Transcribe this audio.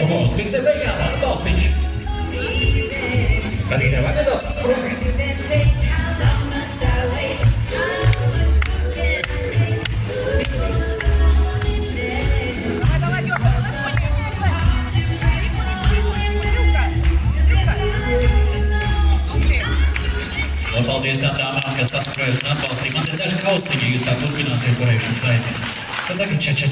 Oho, spīkstē beigām, atbalstīšu. Skatītāji, vai nedaudz progress? Un paldies tām dāmām, kas saspējas un atbalstīja. Man te daži kausiņi, jūs tā turpināsiet pareišiem saistīs. Tad tagad ča.